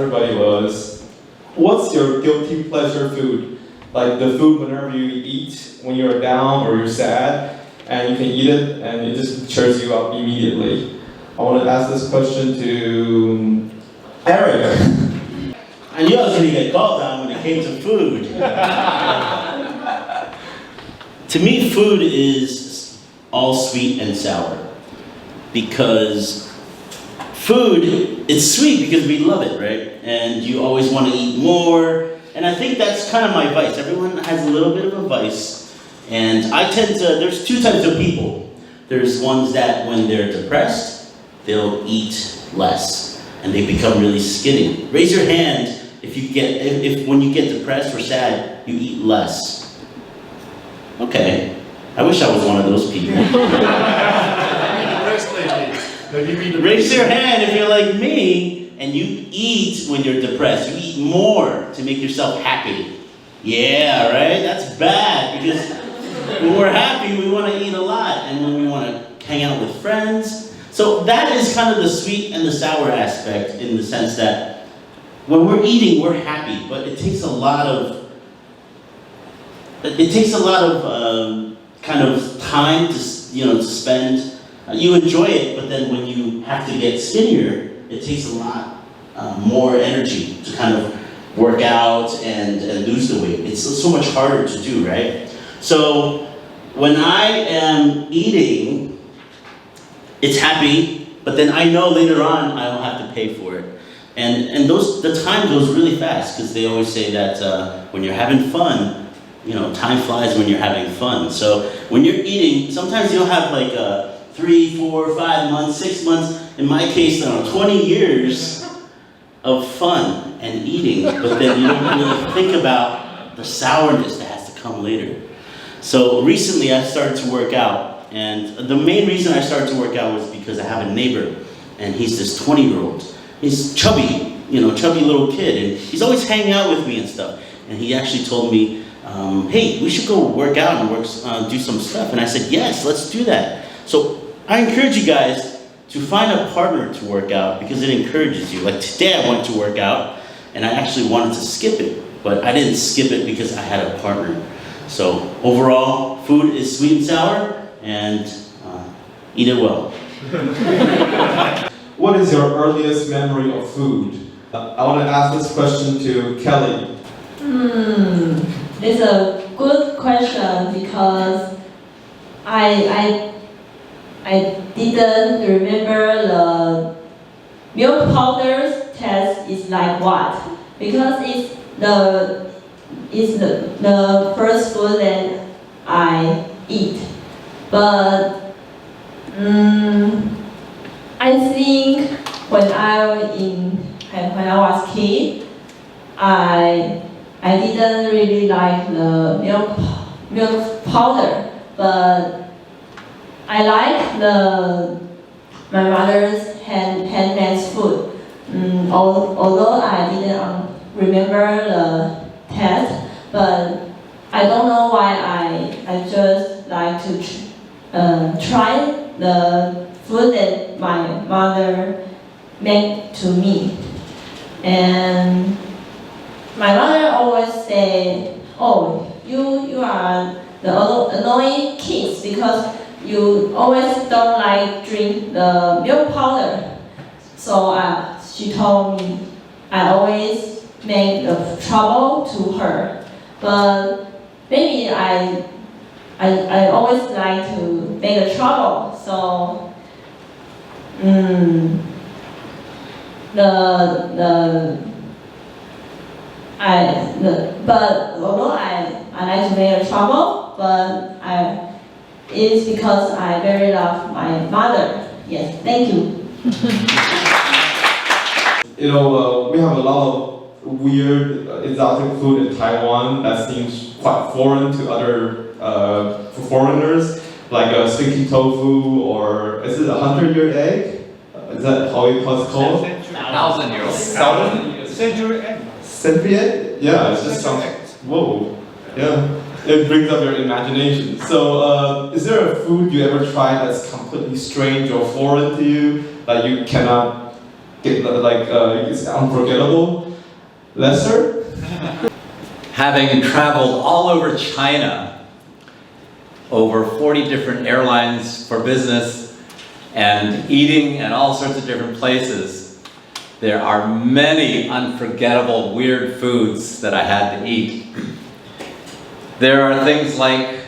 everybody was, what's your guilty pleasure food? Like the food whenever you eat when you're down or you're sad, and you can eat it and it just cheers you up immediately. I want to ask this question to Eric. I knew I was going to get called on when it came to food. To me, food is all sweet and sour. Because food, it's sweet because we love it, right? And you always want to eat more. And I think that's kind of my vice. Everyone has a little bit of a vice. And I tend to, there's two types of people. There's ones that when they're depressed, they'll eat less. And they become really skinny. Raise your hand if when you get depressed or sad, you eat less. Okay. I wish I was one of those people. Raise your hand if you're like me and you eat when you're depressed. You eat more to make yourself happy. Yeah, right? That's bad because when we're happy, we want to eat a lot and when we want to hang out with friends. So that is kind of the sweet and the sour aspect in the sense that when we're eating, we're happy, but it takes a lot of kind of time to spend. You enjoy it, but then when you have to get skinnier, it takes a lot more energy to kind of work out and lose the weight. It's so much harder to do, right? So when I am eating, it's happy, but then I know later on I'll have to pay for it. And the time goes really fast because they always say that when you're having fun, time flies when you're having fun. So when you're eating, sometimes you'll have like 3, 4, 5 months, 6 months, in my case, 20 years of fun and eating, but then you don't really think about the sourness that has to come later. So recently I started to work out, and the main reason I started to work out was because I have a neighbor, and he's this 20-year-old. He's chubby, chubby little kid, and he's always hanging out with me and stuff. And he actually told me, hey, we should go work out and do some stuff. And I said, yes, let's do that. So I encourage you guys to find a partner to work out because it encourages you. Like today I went to work out and I actually wanted to skip it, but I didn't skip it because I had a partner. So overall, food is sweet and sour, and eat it well. What is your earliest memory of food? I want to ask this question to Kelly. It's a good question because I didn't remember the milk powder's taste is like what, because it's the first food that I eat. But I think when I was a kid, I didn't really like the milk powder, but I like my mother's handmade food. Although I didn't remember the taste, but I don't know why I just like to try the food that my mother made to me. And my mother always say, "Oh, you are the annoying kids because you always don't like drink the milk powder." So she told me I always make the trouble to her. But maybe I always like to make a trouble. So but although I like to make a trouble, but it's because I very love my mother. Yes, thank you. We have a lot of weird exotic food in Taiwan that seems quite foreign to other foreigners, like a stinky tofu, or is it a 100-year egg? Is that how it's called? 1,000 century egg. Century egg? Yeah, it just sounds. Whoa. Yeah. It brings up your imagination. So, is there a food you ever tried that's completely strange or foreign to you that you cannot it's unforgettable lesson? Having traveled all over China, over 40 different airlines for business, and eating at all sorts of different places, there are many unforgettable, weird foods that I had to eat. There are things like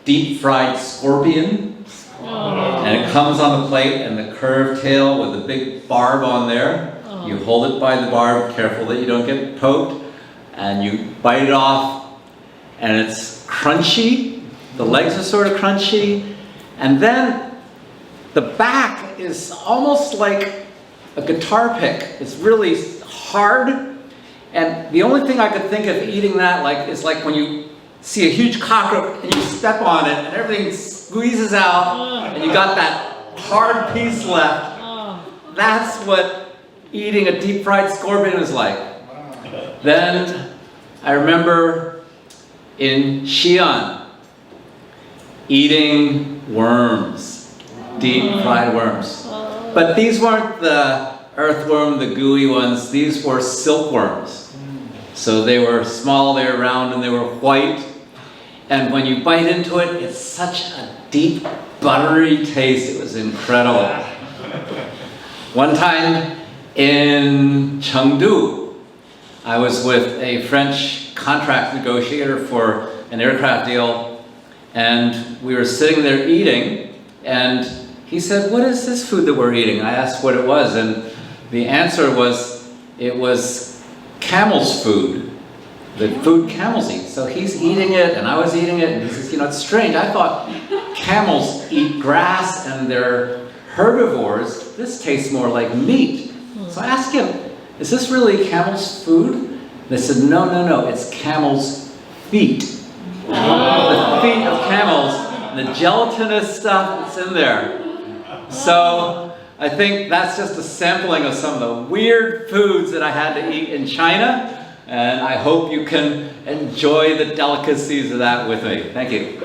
deep fried scorpion, and it comes on the plate and the curved tail with a big barb on there. You hold it by the barb, careful that you don't get poked, and you bite it off, and it's crunchy. The legs are sort of crunchy, and then the back is almost like a guitar pick. It's really hard, and the only thing I could think of eating that is like when you see a huge cockroach and you step on it and everything squeezes out and you got that hard piece left. That's what eating a deep fried scorpion is like. Then I remember in Xi'an eating worms, deep fried worms. But these weren't the earthworm, the gooey ones, these were silkworms. So they were small, they were round, and they were white. And when you bite into it, it's such a deep, buttery taste. It was incredible. One time in Chengdu, I was with a French contract negotiator for an aircraft deal, and we were sitting there eating, and he said, "What is this food that we're eating?" I asked what it was, and the answer was, it was camel's food. The food camels eat. So he's eating it, and I was eating it, and he says, it's strange. I thought camels eat grass and they're herbivores. This tastes more like meat. So I asked him, is this really camel's food? They said, no, it's camel's feet. The feet of camels, and the gelatinous stuff that's in there. So I think that's just a sampling of some of the weird foods that I had to eat in China. And I hope you can enjoy the delicacies of that with me. Thank you.